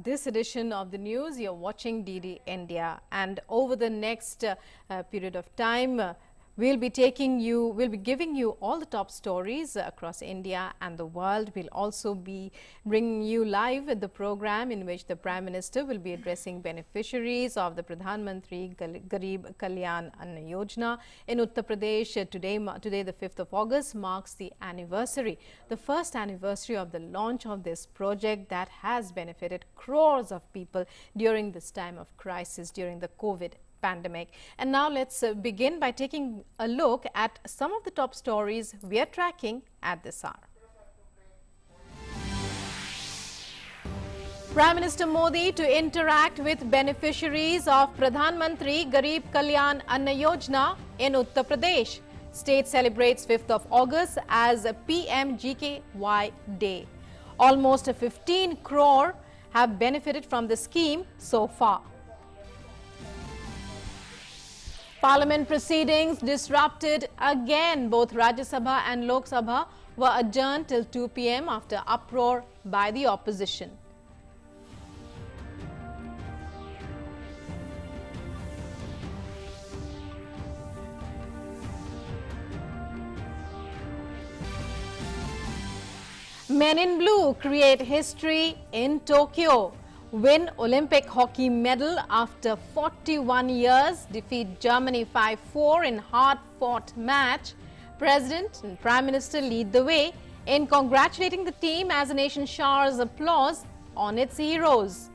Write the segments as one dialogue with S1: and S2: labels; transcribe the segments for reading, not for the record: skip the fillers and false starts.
S1: this edition of the news. You're watching DD India, and over the next period of time, we'll be giving you all the top stories across India and the world. We'll also be bringing you live with the program in which the Prime Minister will be addressing beneficiaries of the Pradhan Mantri Garib Kalyan Anna Yojana in Uttar Pradesh. Today, the 5th of August, marks the anniversary, the first anniversary of the launch of this project that has benefited crores of people during this time of crisis, during the COVID pandemic. And now let's begin by taking a look at some of the top stories we are tracking at this hour. Prime Minister Modi to interact with beneficiaries of Pradhan Mantri Garib Kalyan Anna Yojana in Uttar Pradesh. State celebrates 5th of August as a PMGKAK Day. Almost 15 crore have benefited from the scheme so far. Parliament proceedings disrupted again. Both Rajya Sabha and Lok Sabha were adjourned till 2 p.m. after uproar by the opposition. Men in blue create history in Tokyo. Win Olympic hockey medal after 41 years, defeat Germany 5-4 in hard-fought match. President and Prime Minister lead the way in congratulating the team as the nation showers applause on its heroes.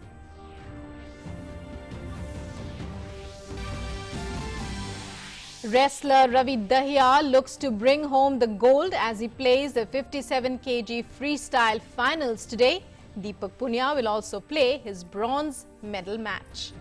S1: Wrestler Ravi Dahiya looks to bring home the gold as he plays the 57 kg freestyle finals today. Deepak Punia will also play his bronze medal match.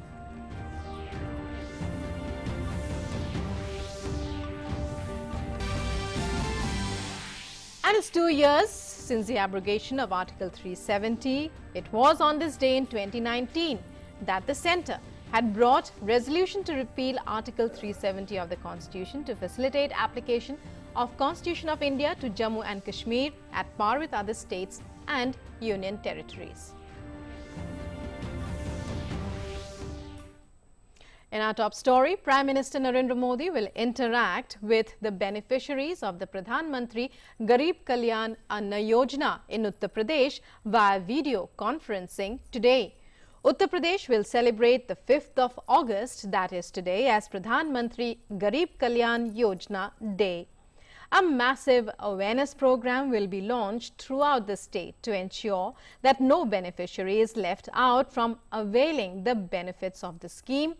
S1: And it's 2 years since the abrogation of Article 370. It was on this day in 2019 that the centre had brought resolution to repeal Article 370 of the Constitution to facilitate application of Constitution of India to Jammu and Kashmir at par with other states and union territories. In our top story, Prime Minister Narendra Modi will interact with the beneficiaries of the Pradhan Mantri Garib Kalyan Anna Yojana in Uttar Pradesh via video conferencing today. Uttar Pradesh will celebrate the 5th of August, that is today, as Pradhan Mantri Garib Kalyan Yojana Day. A massive awareness program will be launched throughout the state to ensure that no beneficiary is left out from availing the benefits of the scheme.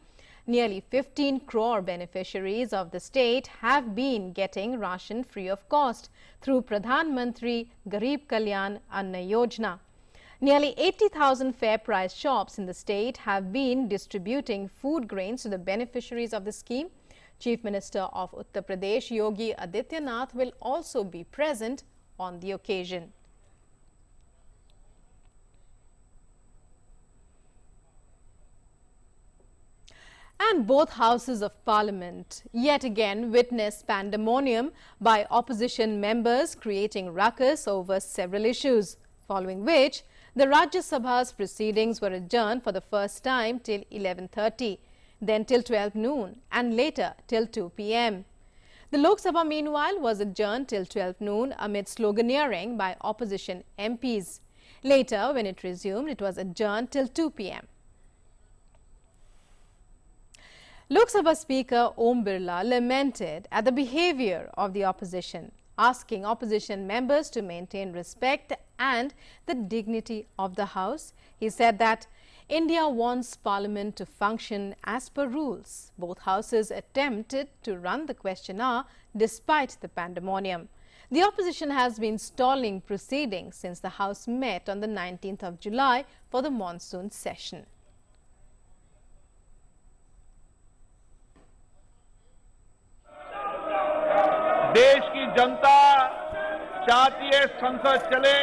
S1: Nearly 15 crore beneficiaries of the state have been getting ration free of cost through Pradhan Mantri Garib Kalyan Anna Yojana. Nearly 80,000 fair price shops in the state have been distributing food grains to the beneficiaries of the scheme. Chief Minister of Uttar Pradesh Yogi Adityanath will also be present on the occasion. And both houses of parliament yet again witnessed pandemonium by opposition members creating ruckus over several issues, following which the Rajya Sabha's proceedings were adjourned for the first time till 11:30. Then till 12 noon and later till 2 p.m. The Lok Sabha meanwhile was adjourned till 12 noon amid sloganeering by opposition MPs. Later, when it resumed, it was adjourned till 2 p.m. Lok Sabha Speaker Om Birla lamented at the behavior of the opposition, asking opposition members to maintain respect and the dignity of the House. He said that India wants Parliament to function as per rules. Both houses attempted to run the question hour despite the pandemonium. The opposition has been stalling proceedings since the House met on the 19th of July for the monsoon session.
S2: देश की जनता चाहती है संसद चले,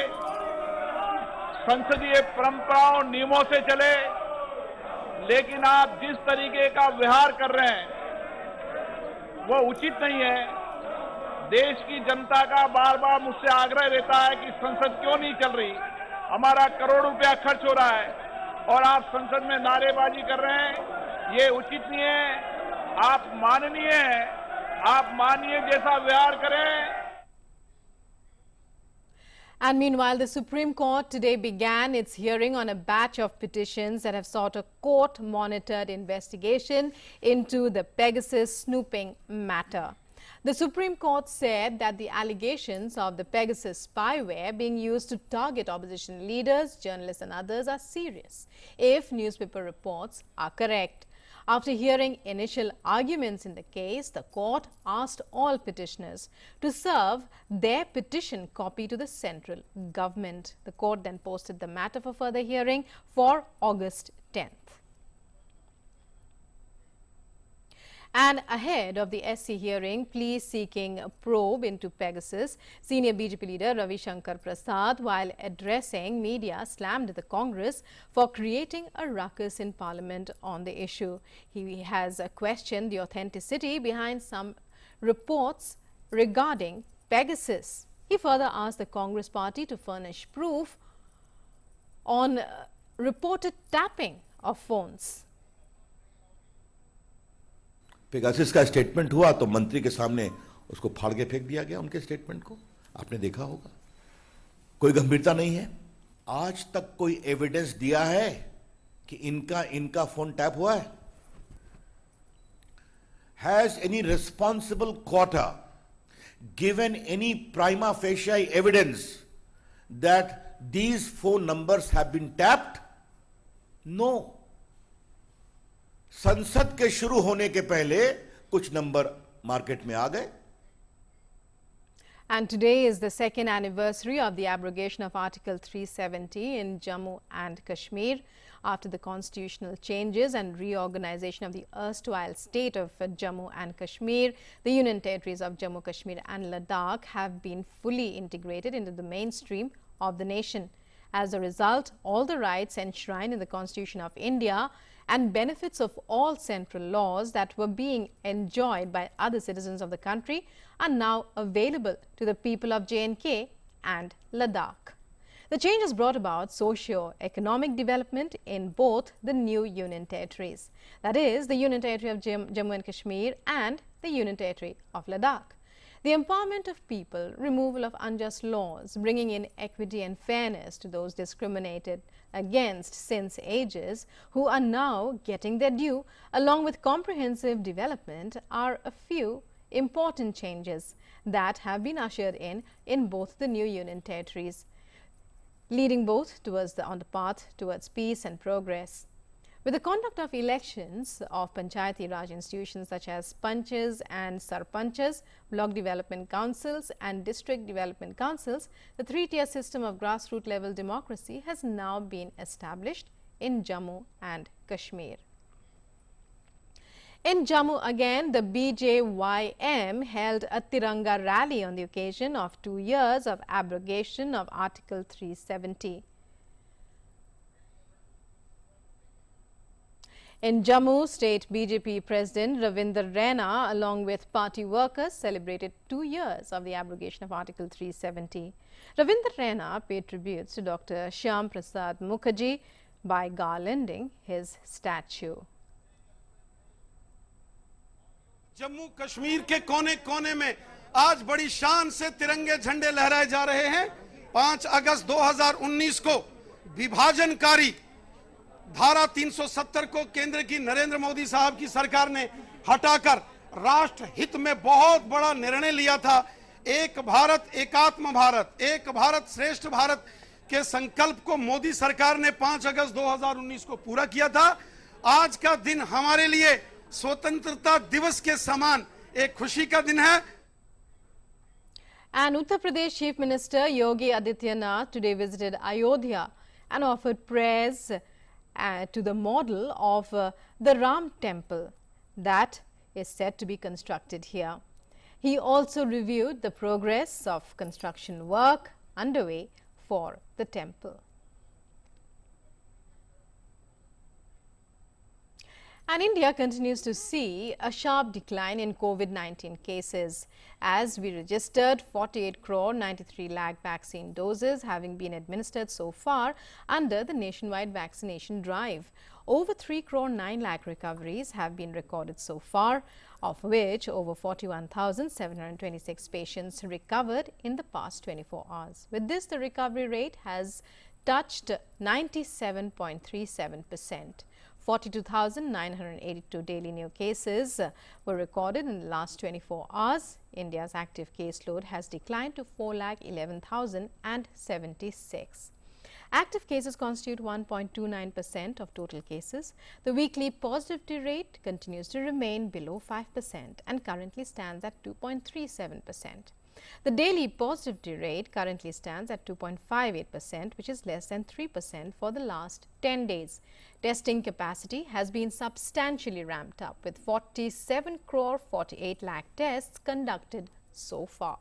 S2: संसदीय परंपराओं नियमों से चले, लेकिन आप जिस तरीके का व्यवहार कर रहे हैं वो उचित नहीं है। देश की जनता का बार बार मुझसे आग्रह रहता है कि संसद क्यों नहीं चल रही, हमारा करोड़ रुपया खर्च हो रहा है, और आप संसद में नारेबाजी कर रहे हैं, ये उचित नहीं है। आप माननीय हैं, आप माननीय जैसा व्यवहार करें।
S1: And meanwhile, the Supreme Court today began its hearing on a batch of petitions that have sought a court-monitored investigation into the Pegasus snooping matter. The Supreme Court said that the allegations of the Pegasus spyware being used to target opposition leaders, journalists and others are serious if newspaper reports are correct. After hearing initial arguments in the case, the court asked all petitioners to serve their petition copy to the central government. The court then posted the matter for further hearing for August 10th. And ahead of the SC hearing, plea seeking a probe into Pegasus, senior BJP leader Ravi Shankar Prasad, while addressing media, slammed the Congress for creating a ruckus in Parliament on the issue. He has questioned the authenticity behind some reports regarding Pegasus. He further asked the Congress party to furnish proof on reported tapping of phones.
S3: Pegasus का statement हुआ तो मंत्री के सामने उसको फाड़ के फेंक दिया गया, उनके स्टेटमेंट को आपने देखा होगा। कोई गंभीरता नहीं है। आज तक कोई एविडेंस दिया है कि इनका फोन टैप हुआ है? Has any responsible quarter given any prima facie evidence that these phone numbers have been tapped? No. संसद के शुरू होने के पहले कुछ नंबर मार्केट में आ गए।
S1: And today is the second anniversary of the abrogation of Article 370 in Jammu and Kashmir. After the constitutional changes and reorganization of the erstwhile state of Jammu and Kashmir, the Union territories of Jammu, Kashmir and Ladakh have been fully integrated into the mainstream of the nation. As a result, all the rights enshrined in the Constitution of India and benefits of all central laws that were being enjoyed by other citizens of the country are now available to the people of J&K and Ladakh. The change has brought about socio-economic development in both the new Union territories, that is, the Union Territory of Jammu and Kashmir and the Union Territory of Ladakh. The empowerment of people, removal of unjust laws, bringing in equity and fairness to those discriminated against since ages who are now getting their due, along with comprehensive development, are a few important changes that have been ushered in both the new Union territories, leading both towards on the path towards peace and progress. With the conduct of elections of Panchayati Raj institutions such as Panchs and Sarpanchs, Block Development Councils and District Development Councils, the three-tier system of grassroots level democracy has now been established in Jammu and Kashmir. In Jammu again, the BJYM held a Tiranga rally on the occasion of 2 years of abrogation of Article 370. In Jammu, State BJP President Ravinder Raina, along with party workers, celebrated 2 years of the abrogation of Article 370. Ravinder Raina paid tributes to Dr. Shyam Prasad Mukherjee by garlanding his statue.
S4: Jammu Kashmir के कोने कोने में आज बड़ी शान से तिरंगे झंडे लहराए जा रहे हैं। 5 अगस्त 2019 को विभाजनकारी धारा 370 को केंद्र की नरेंद्र मोदी साहब की सरकार ने हटाकर राष्ट्र हित में बहुत बड़ा निर्णय लिया था। एक भारत एकात्म भारत, एक भारत श्रेष्ठ भारत के संकल्प को मोदी सरकार ने 5 अगस्त 2019 को पूरा किया था। आज का दिन हमारे लिए स्वतंत्रता दिवस के समान एक खुशी का दिन है।
S1: And Uttar Pradesh Chief Minister Yogi Adityanath today visited Ayodhya and offered prayers to the model of the Ram temple that is said to be constructed here. He also reviewed the progress of construction work underway for the temple. And India continues to see a sharp decline in COVID-19 cases as we registered 48 crore 93 lakh vaccine doses having been administered so far under the nationwide vaccination drive. Over 3 crore 9 lakh recoveries have been recorded so far, of which over 41,726 patients recovered in the past 24 hours. With this, the recovery rate has touched 97.37%. 42,982 daily new cases were recorded in the last 24 hours. India's active caseload has declined to 4,11,076. Active cases constitute 1.29% of total cases. The weekly positivity rate continues to remain below 5% and currently stands at 2.37%. The daily positivity rate currently stands at 2.58%, which is less than 3% for the last 10 days. Testing capacity has been substantially ramped up with 47 crore 48 lakh tests conducted so far.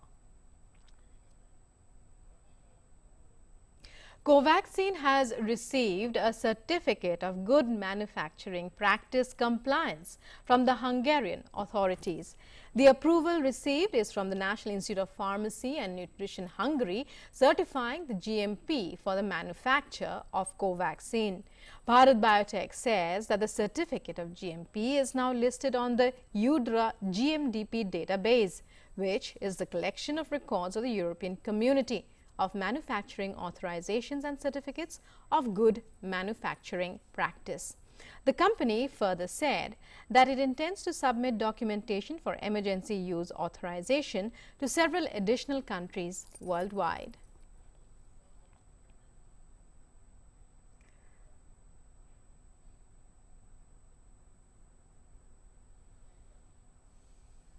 S1: Covaxin has received a certificate of good manufacturing practice compliance from the Hungarian authorities. The approval received is from the National Institute of Pharmacy and Nutrition Hungary, certifying the GMP for the manufacture of Covaxin. Bharat Biotech says that the certificate of GMP is now listed on the UDRA GMDP database, which is the collection of records of the European Community of manufacturing authorizations and certificates of good manufacturing practice. The company further said that it intends to submit documentation for emergency use authorization to several additional countries worldwide.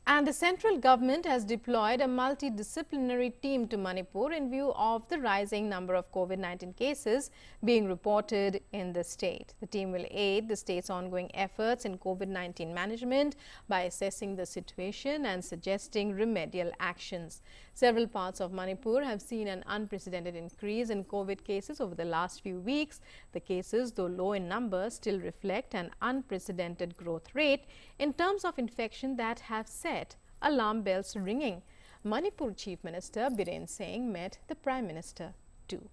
S1: And the central government has deployed a multidisciplinary team to Manipur in view of the rising number of COVID-19 cases being reported in the state. The team will aid the state's ongoing efforts in COVID-19 management by assessing the situation and suggesting remedial actions. Several parts of Manipur have seen an unprecedented increase in COVID cases over the last few weeks. The cases, though low in numbers, still reflect an unprecedented growth rate in terms of infection that have set alarm bells ringing. Manipur Chief Minister Biren Singh met the Prime Minister too.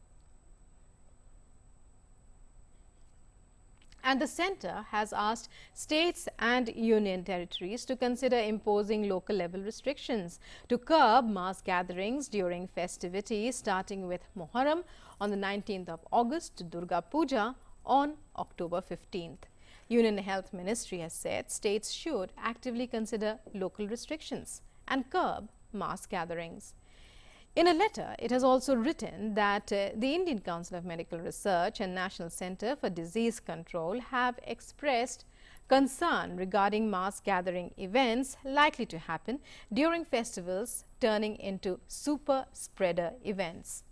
S1: And the centre has asked states and union territories to consider imposing local level restrictions to curb mass gatherings during festivities, starting with Muharram on the 19th of August to Durga Puja on October 15th. Union Health Ministry has said states should actively consider local restrictions and curb mass gatherings. In a letter, it has also written that the Indian Council of Medical Research and National Centre for Disease Control have expressed concern regarding mass gathering events likely to happen during festivals turning into super spreader events.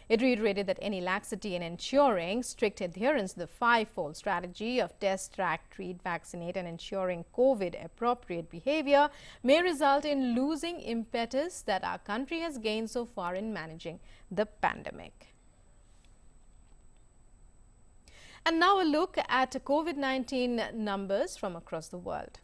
S1: It reiterated that any laxity in ensuring strict adherence to the five-fold strategy of test, track, treat, vaccinate and ensuring COVID-appropriate behavior may result in losing impetus that our country has gained so far in managing the pandemic. And now a look at COVID-19 numbers from across the world,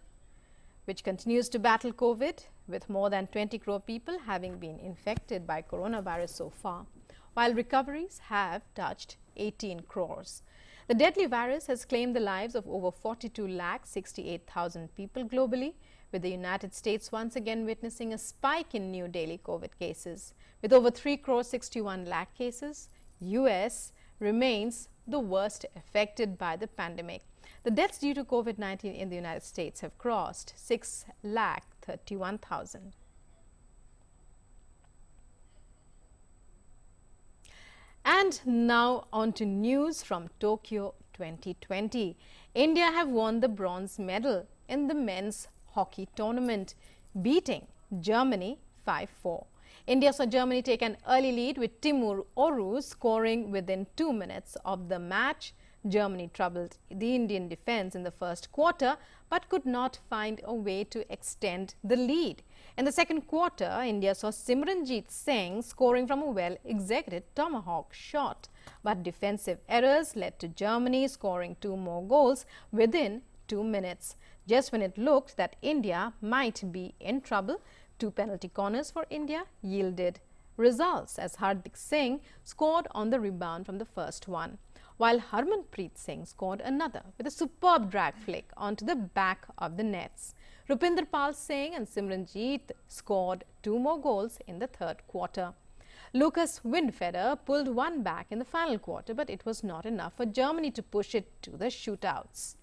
S1: which continues to battle COVID, with more than 20 crore people having been infected by coronavirus so far, while recoveries have touched 18 crores. The deadly virus has claimed the lives of over 42,68,000 people globally, with the United States once again witnessing a spike in new daily COVID cases. With over 3 crore 61 lakh cases, US remains the worst affected by the pandemic. The deaths due to COVID-19 in the United States have crossed 6,31,000. And now on to news from Tokyo 2020. India have won the bronze medal in the men's hockey tournament, beating Germany 5-4. India saw Germany take an early lead with Timur Oru scoring within 2 minutes of the match. Germany troubled the Indian defence in the first quarter but could not find a way to extend the lead. In the second quarter, India saw Simranjeet Singh scoring from a well-executed tomahawk shot, but defensive errors led to Germany scoring 2 more goals within 2 minutes. Just when it looked that India might be in trouble, 2 penalty corners for India yielded results as Hardik Singh scored on the rebound from the first one, while Harmanpreet Singh scored another with a superb drag flick onto the back of the nets. Rupinder Pal Singh and Simranjeet scored 2 more goals in the third quarter. Lucas Windfeder pulled one back in the final quarter, but it was not enough for Germany to push it to the shootouts.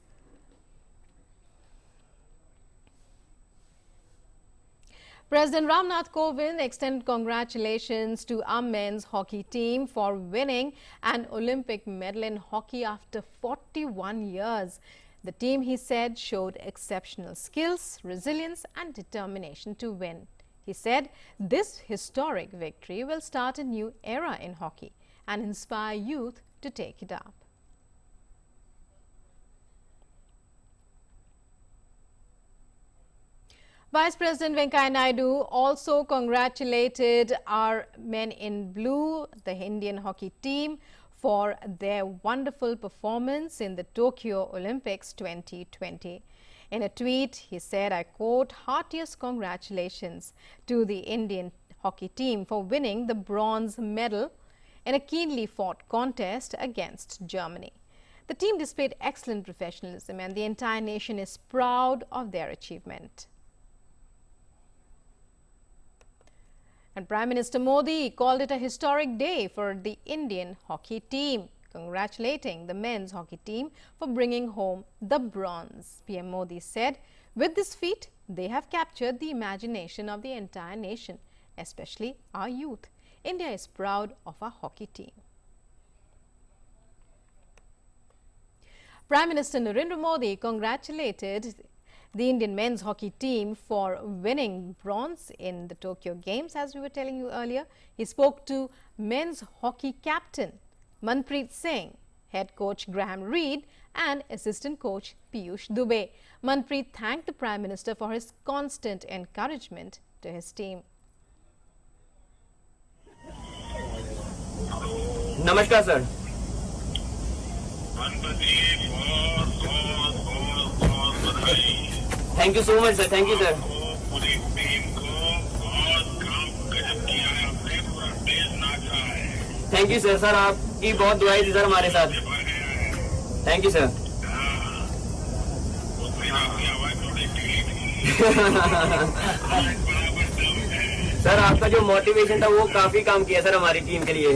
S1: President Ramnath Kovind extended congratulations to our men's hockey team for winning an Olympic medal in hockey after 41 years. The team, he said, showed exceptional skills, resilience and determination to win. He said this historic victory will start a new era in hockey and inspire youth to take it up. Vice President Venkaiah Naidu also congratulated our men in blue, the Indian hockey team, for their wonderful performance in the Tokyo Olympics 2020. In a tweet, he said, I quote, "Heartiest congratulations to the Indian hockey team for winning the bronze medal in a keenly fought contest against Germany. The team displayed excellent professionalism and the entire nation is proud of their achievement." And Prime Minister Modi called it a historic day for the Indian hockey team, congratulating the men's hockey team for bringing home the bronze. PM Modi said, with this feat, they have captured the imagination of the entire nation, especially our youth. India is proud of our hockey team. Prime Minister Narendra Modi congratulated the Indian men's hockey team for winning bronze in the Tokyo Games, as we were telling you earlier. He spoke to men's hockey captain Manpreet Singh, head coach Graham Reed and assistant coach Piyush Dubey. Manpreet thanked the Prime Minister for his constant encouragement to his team.
S5: Namaskar, sir. Thank you so much, sir. Thank you, sir. Thank you, sir. Sir आपकी बहुत दुआएं थी sir हमारे साथ. Thank you, sir. Sir आपका जो motivation था वो काफी काम किया सर हमारी टीम के लिए.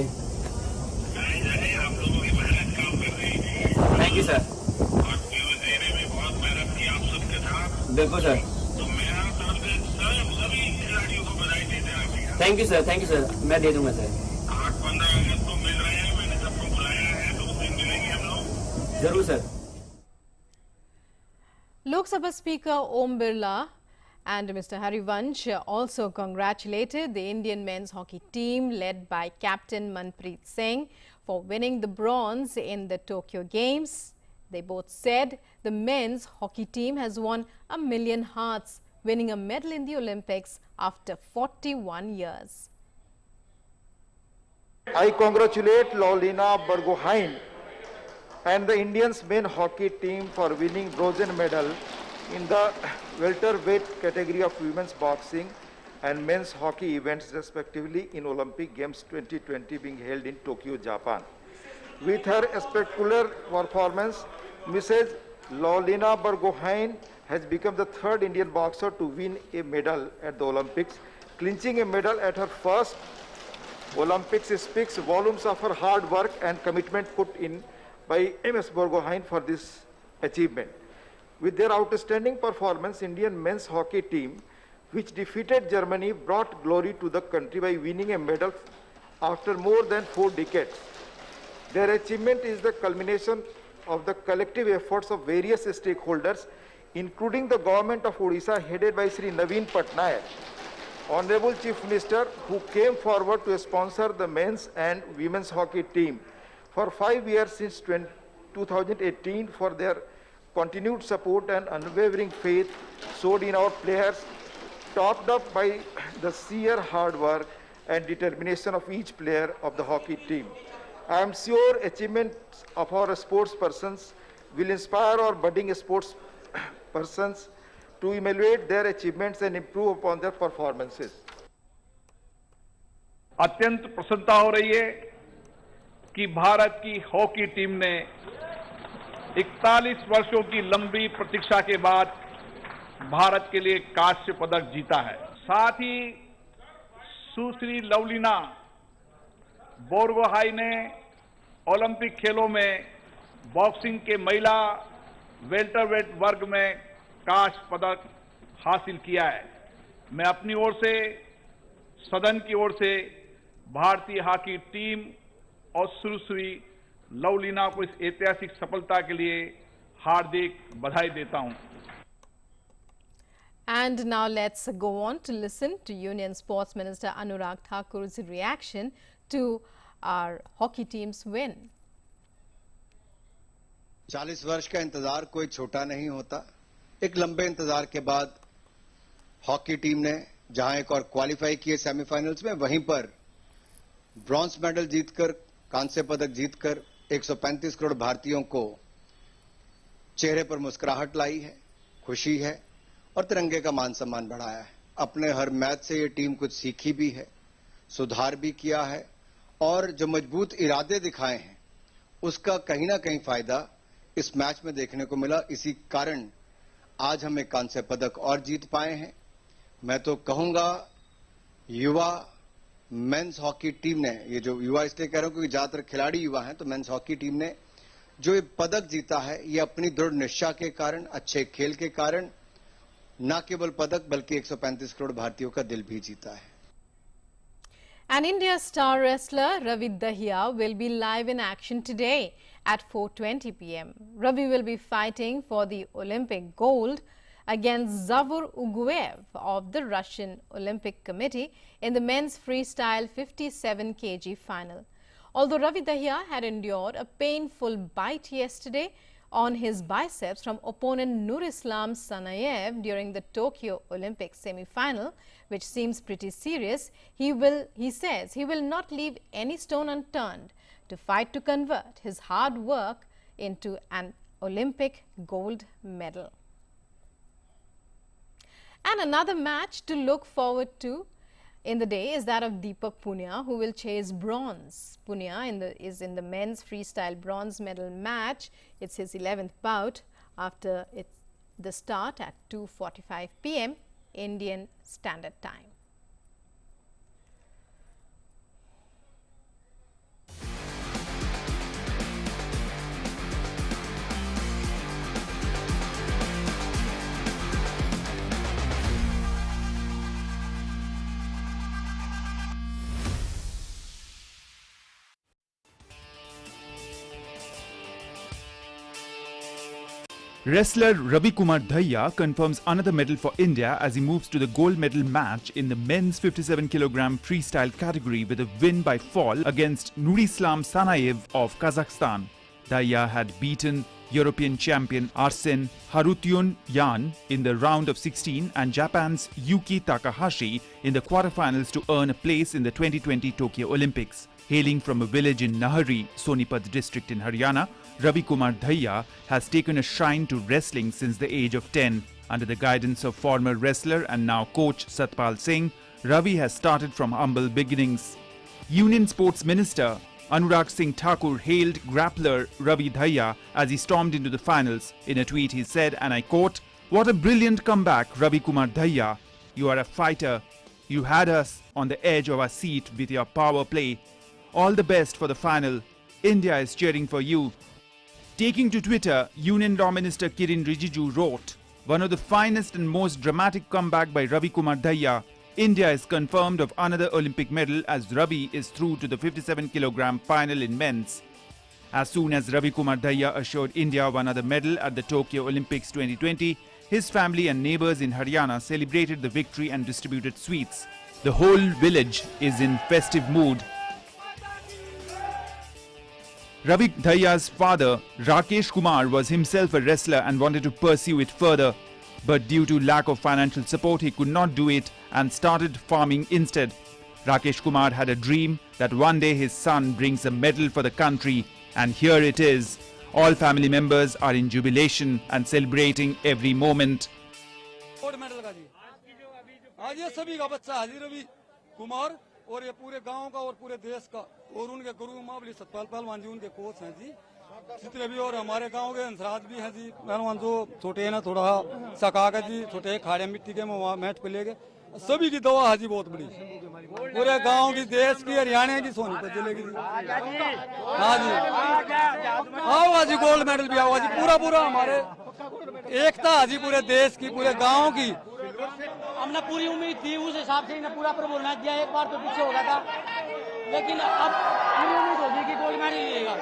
S5: Thank you, sir. बिल्कुल sir. Thank you sir. Thank you sir. मैं दे दूंगा सर. 8-15 अगस्त को मिल रहे हैं. मैंने सबको बुलाया है तो उस दिन मिलेंगे हम लोग. जरूर sir.
S1: Lok Sabha Speaker Om Birla and Mr. Harivansh also congratulated the Indian men's hockey team led by Captain Manpreet Singh for winning the bronze in the Tokyo Games. They both said the men's hockey team has won 1 million hearts, winning a medal in the Olympics after 41 years.
S6: I congratulate Laulina Burgohain and the Indians men hockey team for winning bronze medal in the welterweight category of women's boxing and men's hockey events respectively in Olympic Games 2020 being held in Tokyo, Japan. With her spectacular performance, Mrs. Laulina Burgohain has become the third Indian boxer to win a medal at the Olympics. Clinching a medal at her first Olympics speaks volumes of her hard work and commitment put in by Ms. Burgohain for this achievement. With their outstanding performance, Indian men's hockey team, which defeated Germany, brought glory to the country by winning a medal after more than 4 decades. Their achievement is the culmination of the collective efforts of various stakeholders, including the government of Odisha headed by Sri Naveen Patnaik, Honorable Chief Minister, who came forward to sponsor the men's and women's hockey team for 5 years since 2018 for their continued support and unwavering faith showed in our players, topped up by the sheer hard work and determination of each player of the hockey team. I am sure achievements of our sports persons will inspire our budding sports persons to evaluate their achievements and improve upon their performances.
S2: अत्यंत प्रसन्नता हो रही है कि भारत की hockey team ने 41 वर्षों की लंबी प्रतीक्षा के बाद भारत के लिए कांस्य पदक जीता है। साथ ही सुश्री लवलीना बोरगोहाई ने ओलंपिक खेलों में बॉक्सिंग के महिला वेल्टरवेट वर्ग में कांस्य पदक हासिल किया है। मैं अपनी ओर से, सदन की ओर से भारतीय हॉकी टीम और सुश्री लवलीना को इस ऐतिहासिक सफलता के लिए हार्दिक बधाई देता हूं।
S1: And now let's go on to listen to Union Sports Minister Anurag Thakur's reaction to our hockey team's win.
S7: 40 वर्ष का इंतजार कोई छोटा नहीं होता। एक लंबे इंतजार के बाद हॉकी टीम ने जहां एक और क्वालिफाई किए सेमीफाइनल्स में, वहीं पर ब्रॉन्ज मेडल जीतकर, कांस्य पदक जीतकर 135 करोड़ भारतीयों को चेहरे पर मुस्कुराहट लाई है, खुशी है और तिरंगे का मान सम्मान बढ़ाया है। अपने हर मैच से ये टीम कुछ सीखी भी है, सुधार भी किया है और जो मजबूत इरादे दिखाए हैं उसका कहीं ना कहीं फायदा इस मैच में देखने को मिला। इसी कारण आज हम एक कांस्य पदक और जीत पाए हैं। मैं तो कहूंगा युवा मेंस हॉकी टीम ने, ये जो युवा इसलिए कह रहा हूं क्योंकि ज्यादातर खिलाड़ी युवा हैं, तो मेंस हॉकी टीम ने जो ये पदक जीता है ये अपनी दृढ़ निष्ठा के कारण, अच्छे खेल के कारण न केवल पदक बल्कि 135 करोड़ भारतीयों का दिल भी जीता है।
S1: And India star wrestler Ravi Dahiya will be live in action today at 4:20 p.m. Ravi will be fighting for the Olympic gold against Zavur Uguev of the Russian Olympic Committee in the men's freestyle 57 kg final. Although Ravi Dahiya had endured a painful bite yesterday on his biceps from opponent Nur Islam Sanayev during the Tokyo Olympic semi-final, which seems pretty serious, he says he will not leave any stone unturned to fight to convert his hard work into an Olympic gold medal. And another match to look forward to in the day is that of Deepak Punia, who will chase bronze. Punia is in the men's freestyle bronze medal match. It's his 11th bout after the start at 2:45 p.m. Indian Standard Time.
S8: Wrestler Ravi Kumar Dahiya confirms another medal for India as he moves to the gold medal match in the men's 57 kg freestyle category with a win by fall against Nur Islam Sanayev of Kazakhstan. Dahiya had beaten European champion Arsen Harutyunyan in the round of 16 and Japan's Yuki Takahashi in the quarterfinals to earn a place in the 2020 Tokyo Olympics. Hailing from a village in Nahari, Sonipat district in Haryana, Ravi Kumar Dahiya has taken a shine to wrestling since the age of 10. Under the guidance of former wrestler and now coach Satpal Singh, Ravi has started from humble beginnings. Union Sports Minister Anurag Singh Thakur hailed grappler Ravi Dahiya as he stormed into the finals. In a tweet he said, and I quote, "What a brilliant comeback, Ravi Kumar Dahiya. You are a fighter. You had us on the edge of our seat with your power play. All the best for the final. India is cheering for you." Taking to Twitter, Union Law Minister Kiren Rijiju wrote, "One of the finest and most dramatic comeback by Ravi Kumar Dahiya. India is confirmed of another Olympic medal as Ravi is through to the 57 kg final in men's." As soon as Ravi Kumar Dahiya assured India of another medal at the Tokyo Olympics 2020, his family and neighbours in Haryana celebrated the victory and distributed sweets. The whole village is in festive mood. Ravi Dahiya's father, Rakesh Kumar, was himself a wrestler and wanted to pursue it further. But due to lack of financial support, he could not do it and started farming instead. Rakesh Kumar had a dream that one day his son brings a medal for the country, and here it is. All family members are in jubilation and celebrating every moment.
S9: Gold medal का जी आज ये सभी का बच्चा हाजी रवि कुमार और ये पूरे गांव का और पूरे देश का और उनके गुरु मावली सतपाल पहलवान जी उनके कोच हैं जी जितने भी और हमारे गांव के हंसराज भी हैं जी पहलवान जो छोटे हैं ना थोड़ा सका के जी छोटे खाड़े मिट्टी के वहाँ मैच पे ले गए सभी की दवा हाजी बहुत बड़ी पूरे गांव की देश की हरियाणा की सोनीपत जिले की हाँ जी आओ हाजी गोल्ड मेडल भी आओ हाजी पूरा पूरा हमारे एकता हाजी पूरे देश की पूरे गांव की
S10: हमने पूरी उम्मीद थी उस हिसाब से पूरा प्रभु मैच दिया एक बार तो पीछे हो गया था लेकिन अब पूरी उम्मीद होगी कि गोल्ड मेडल मिलेगा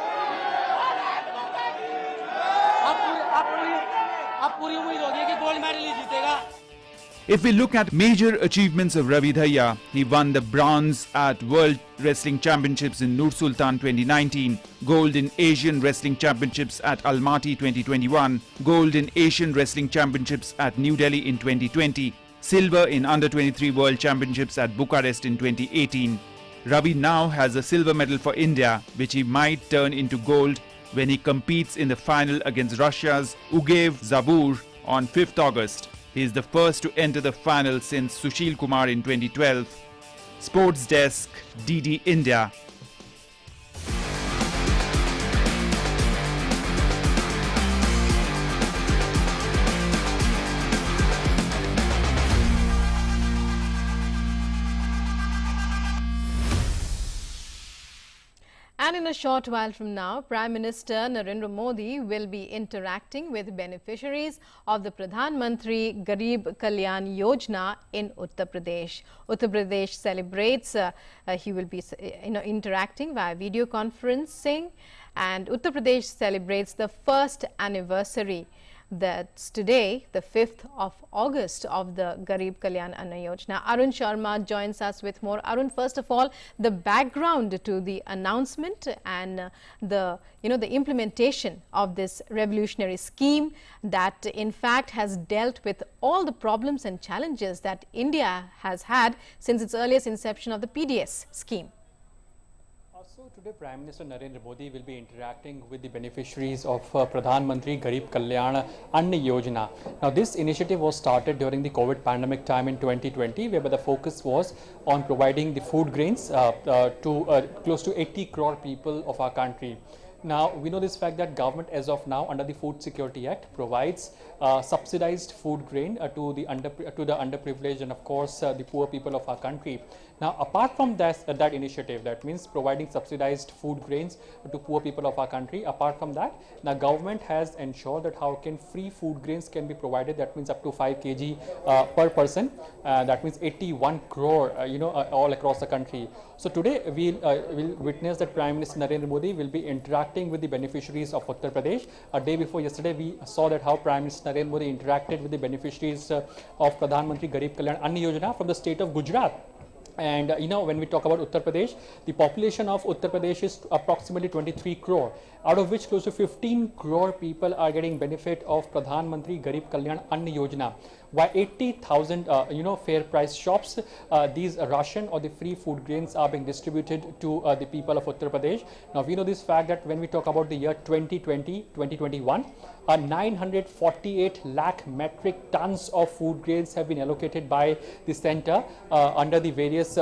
S10: अब पूरी उम्मीद होगी कि गोल्ड मेडल ही जीतेगा.
S8: If we look at major achievements of Ravi Dhaya, he won the bronze at World Wrestling Championships in Nur Sultan 2019, gold in Asian Wrestling Championships at Almaty 2021, gold in Asian Wrestling Championships at New Delhi in 2020, silver in Under-23 World Championships at Bucharest in 2018. Ravi now has a silver medal for India, which he might turn into gold when he competes in the final against Russia's Ugev Zabur on 5th August. He is the first to enter the final since Sushil Kumar in 2012. Sports Desk, DD India.
S1: And in a short while from now, Prime Minister Narendra Modi will be interacting with beneficiaries of the Pradhan Mantri Garib Kalyan Yojana in Uttar Pradesh. Uttar Pradesh celebrates, he will be interacting via video conferencing, and Uttar Pradesh celebrates the first anniversary. That's today, the 5th of August of the Garib Kalyan Anna Yojana. Arun Sharma joins us with more. Arun, first of all, the background to the announcement and the implementation of this revolutionary scheme that in fact has dealt with all the problems and challenges that India has had since its earliest inception of the PDS scheme.
S11: So today Prime Minister Narendra Modi will be interacting with the beneficiaries of Pradhan Mantri Garib Kalyan Anna Yojana. Now this initiative was started during the COVID pandemic time in 2020, whereby the focus was on providing the food grains to close to 80 crore people of our country. Now, we know this fact that government as of now under the Food Security Act provides subsidized food grain to the underprivileged and of course the poor people of our country. Now, apart from that initiative, that means providing subsidized food grains to poor people of our country, apart from that, the government has ensured that how can free food grains can be provided, that means up to 5 kg per person, that means 81 crore, all across the country. So today we'll witness that Prime Minister Narendra Modi will be interacting with the beneficiaries of Uttar Pradesh. A day before yesterday, we saw that how Prime Minister Narendra Modi interacted with the beneficiaries of Pradhan Mantri Garib Kalyan Anna Yojana from the state of Gujarat. And when we talk about Uttar Pradesh, the population of Uttar Pradesh is approximately 23 crore, out of which close to 15 crore people are getting benefit of Pradhan Mantri Garib Kalyan Anna Yojana. By 80,000 fair price shops, these ration or the free food grains are being distributed to the people of Uttar Pradesh. Now we know this fact that when we talk about the year 2020-2021, 948 lakh metric tons of food grains have been allocated by the center under the various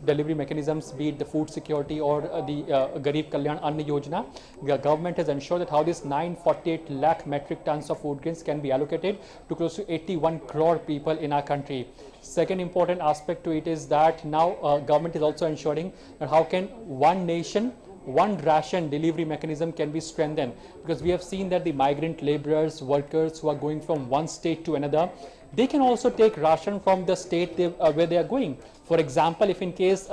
S11: delivery mechanisms, be it the food security or the Garib Kalyan Anna Yojana. The government has ensured that how this 948 lakh metric tons of food grains can be allocated to close to 81 crore people in our country. Second important aspect to it is that now government is also ensuring that how can one nation, one ration delivery mechanism can be strengthened, because we have seen that the migrant laborers, workers who are going from one state to another, they can also take ration from the state where they are going. For example, if in case